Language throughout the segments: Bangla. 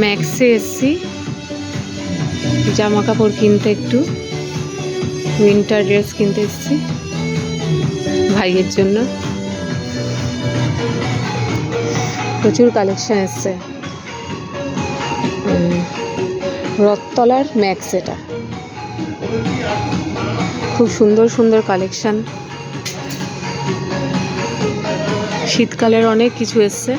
ম্যাক্সে এসছি জামা কাপড় কিনতে, একটু উইন্টার ড্রেস কিনতে এসছি ভাইয়ের জন্য। প্রচুর কালেকশন এসছে। রথতলার ম্যাক্স, এটা খুব সুন্দর সুন্দর কালেকশন। শীতকালের অনেক কিছু এসছে।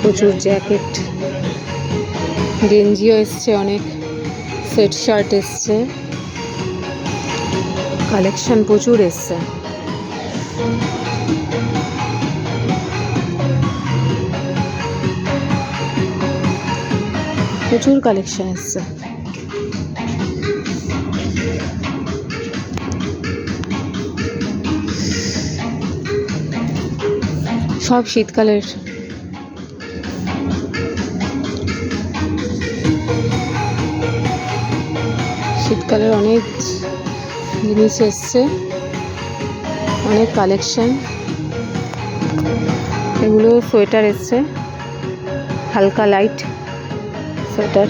প্রচুর জ্যাকেট, গেঞ্জিও এসছে, অনেক সেট শার্ট এসছে, কালেকশন প্রচুর এসছে। প্রচুর কালেকশন এসছে। সব শীতকালের। শীতকালের অনেক জিনিস এসছে, অনেক কালেকশন। এগুলো সোয়েটার এসছে, হালকা লাইট সোয়েটার।